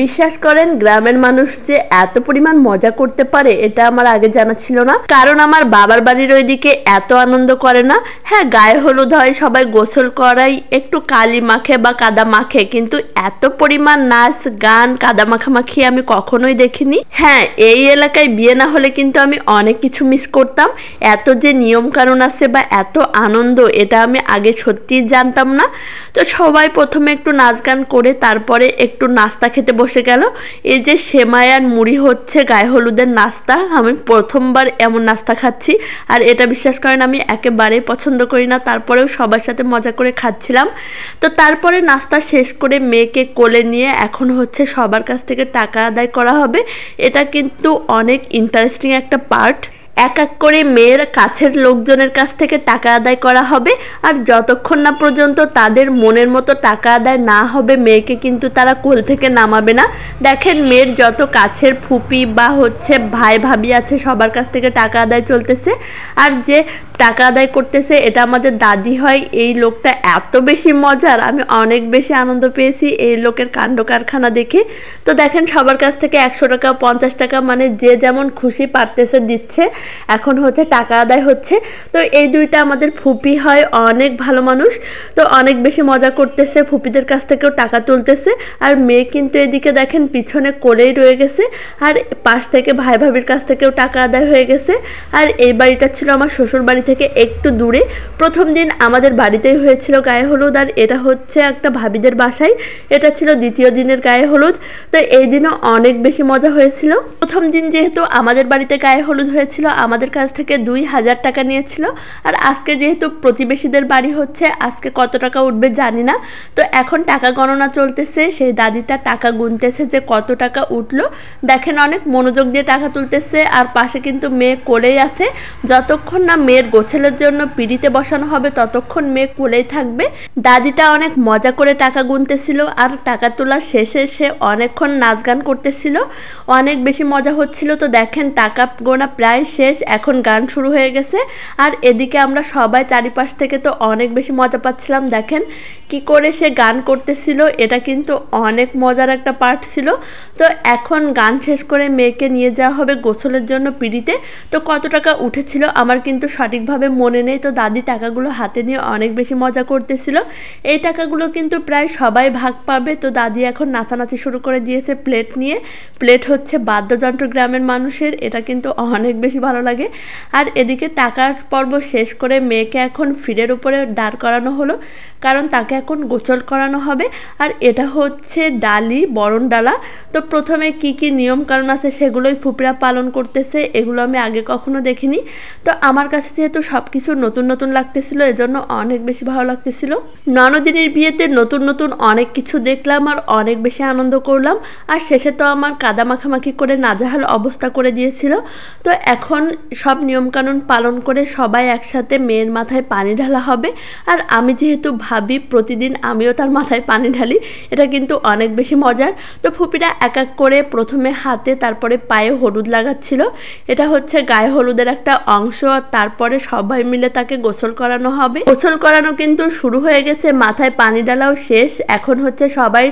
বিশ্বাস করেন গ্রামের মানুষ যে এত পরিমাণ মজা করতে পারে এটা আমার আগে জানা ছিল না, কারণ আমার বাবার বাড়ির ওইদিকে এত আনন্দ করে না। হ্যাঁ, গায়ে হলুদ হয়, সবাই গোসল করাই, একটু কালি মাখে বা কাদা মাখে, কিন্তু এত পরিমাণ নাচ গান কাদা মাখামাখি আমি কখনোই দেখিনি। হ্যাঁ, এই এলাকায় বিয়ে না হলে কিন্তু আমি অনেক কিছু মিস করতাম। এত যে নিয়ম কানুন আছে বা এত আনন্দ, এটা আমি আগে সত্যিই জানতাম না। তো সবাই প্রথমে একটু নাচ গান করে তারপরে একটু নাস্তা খেতে বসে গেল। এই যে সেমাই আর মুড়ি হচ্ছে গায়ে হলুদের নাস্তা, আমি প্রথমবার এমন নাস্তা খাচ্ছি, আর এটা বিশ্বাস করেন আমি একেবারেই পছন্দ করি না, তারপরেও সবার সাথে মজা করে খাচ্ছিলাম। তো তারপরে নাস্তা শেষ করে মেয়েকে কোলে নিয়ে এখন হচ্ছে সবার কাছ থেকে টাকা আদায় করা হবে। এটা কিন্তু অনেক ইন্টারেস্টিং একটা পার্ট। এক এক করে মেয়ের কাছের লোকজনের কাছ থেকে টাকা আদায় করা হবে, আর যতক্ষণ না পর্যন্ত তাদের মনের মতো টাকা আদায় না হবে মেয়েকে কিন্তু তারা কোল থেকে নামাবে না। দেখেন মেয়ের যত কাছের ফুপি বা হচ্ছে ভাই ভাবি আছে সবার কাছ থেকে টাকা আদায় চলতেছে, আর যে টাকা আদায় করতেছে এটা আমাদের দাদি হয়। এই লোকটা এত বেশি মজার, আমি অনেক বেশি আনন্দ পেয়েছি এই লোকের কাণ্ড কারখানা দেখে। তো দেখেন সবার কাছ থেকে 100 টাকা 50 টাকা মানে যে যেমন খুশি পারতেছে দিচ্ছে। এখন হচ্ছে টাকা আদায় হচ্ছে। তো এই দুইটা আমাদের ফুপি হয়, অনেক ভালো মানুষ, তো অনেক বেশি মজা করতেছে, ফুপিদের কাছ থেকেও টাকা তুলতেছে। আর মেয়ে কিন্তু এদিকে দেখেন পিছনে করেই রয়ে গেছে, আর পাশ থেকে ভাই ভাবির কাছ থেকেও টাকা আদায় হয়ে গেছে। আর এই বাড়িটা ছিল আমার শ্বশুর বাড়ি থেকে একটু দূরে। প্রথম দিন আমাদের বাড়িতেই হয়েছিল গায়ে হলুদ, আর এটা হচ্ছে একটা ভাবিদের বাসায়, এটা ছিল দ্বিতীয় দিনের গায়ে হলুদ। তো এই দিনও অনেক বেশি মজা হয়েছিল। প্রথম দিন যেহেতু আমাদের বাড়িতে গায়ে হলুদ হয়েছিল, আমাদের কাছ থেকে 2000 টাকা নিয়েছিল। আর আজকে যেহেতু প্রতিবেশীদের বাড়ি হচ্ছে, আজকে কত টাকা উঠবে জানি না। তো এখন টাকা গণনা চলতেছে, সেই দাদিটা টাকা গুনতেছে যে কত টাকা উঠলো। দেখেন অনেক মনোযোগ দিয়ে টাকা তুলতেছে, আর পাশে কিন্তু মেয়ে কোলেই আছে। যতক্ষণ না মেয়ের গোছেলের জন্য পিড়িতে বসানো হবে ততক্ষণ মেয়ে কোলেই থাকবে। দাদিটা অনেক মজা করে টাকা গুনতেছিল, আর টাকা তোলা শেষে সে অনেকক্ষণ নাচ গান করতেছিল, অনেক বেশি মজা হচ্ছিল। তো দেখেন টাকা গোনা প্রায় শেষ, এখন গান শুরু হয়ে গেছে। আর এদিকে আমরা সবাই চারিপাশ থেকে তো অনেক বেশি মজা পাচ্ছিলাম। দেখেন কি করে সে গান করতেছিল, এটা কিন্তু অনেক মজার একটা পার্ট ছিল। তো এখন গান শেষ করে মেয়েকে নিয়ে যাওয়া হবে গোসলের জন্য পিড়িতে। তো কত টাকা উঠেছিল আমার কিন্তু সঠিকভাবে মনে নেই। তো দাদি টাকাগুলো হাতে নিয়ে অনেক বেশি মজা করতেছিল। এই টাকাগুলো কিন্তু প্রায় সবাই ভাগ পাবে। তো দাদি এখন নাচানাচি শুরু করে দিয়েছে প্লেট নিয়ে। প্লেট হচ্ছে বাদ্যযন্ত্র গ্রামের মানুষের, এটা কিন্তু অনেক বেশি ভালো লাগে। আর এদিকে টাকার পর্ব শেষ করে মেয়েকে এখন ফিরের উপরে দাঁড় করানো হলো, কারণ তাকে এখন গোসল করানো হবে। আর এটা হচ্ছে ডালি, বরণ ডালা। তো প্রথমে কি কি নিয়ম কারণ আছে সেগুলোই ফুপিরা পালন করতেছে, এগুলো আমি আগে কখনো দেখিনি। তো আমার কাছে যেহেতু সব কিছু নতুন নতুন লাগতেছিল, এজন্য অনেক বেশি ভালো লাগতেছিল। ননদিনীর বিয়েতে নতুন নতুন অনেক কিছু দেখলাম আর অনেক বেশি আনন্দ করলাম। আর শেষে তো আমার কাদা মাখামাখি করে নাজেহাল অবস্থা করে দিয়েছিল। তো এখন সব নিয়মকানুন পালন করে সবাই একসাথে মেয়ের মাথায় পানি ঢালা হবে। আর আমি যেহেতু ভাবি প্রতিদিন আমিও তার মাথায় পানি ঢালি, এটা কিন্তু অনেক বেশি মজার। তো ফুপিরা এক এক করে প্রথমে হাতে তারপরে পায়ে হলুদ লাগাচ্ছিল, এটা হচ্ছে গায়ে হলুদের একটা অংশ। আর তারপরে সবাই মিলে তাকে গোসল করানো হবে। গোসল করানো কিন্তু শুরু হয়ে গেছে, মাথায় পানি ঢালাও শেষ। এখন হচ্ছে সবাই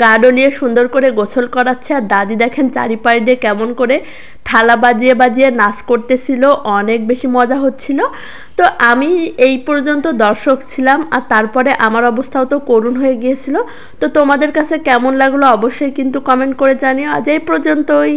গা ডলিয়ে সুন্দর করে গোসল করাচ্ছে। আর দাদি দেখেন চারিপাশ দিয়ে কেমন করে থালা বাজিয়ে বাজিয়ে নাচ করতেছিল, অনেক বেশি মজা হচ্ছিল। তো আমি এই পর্যন্ত দর্শক ছিলাম, আর তারপরে আমার অবস্থাও তো করুণ হয়ে গিয়েছিল। তো তোমাদের কাছে কেমন লাগলো অবশ্যই কিন্তু কমেন্ট করে জানিও। আজ এই পর্যন্তই।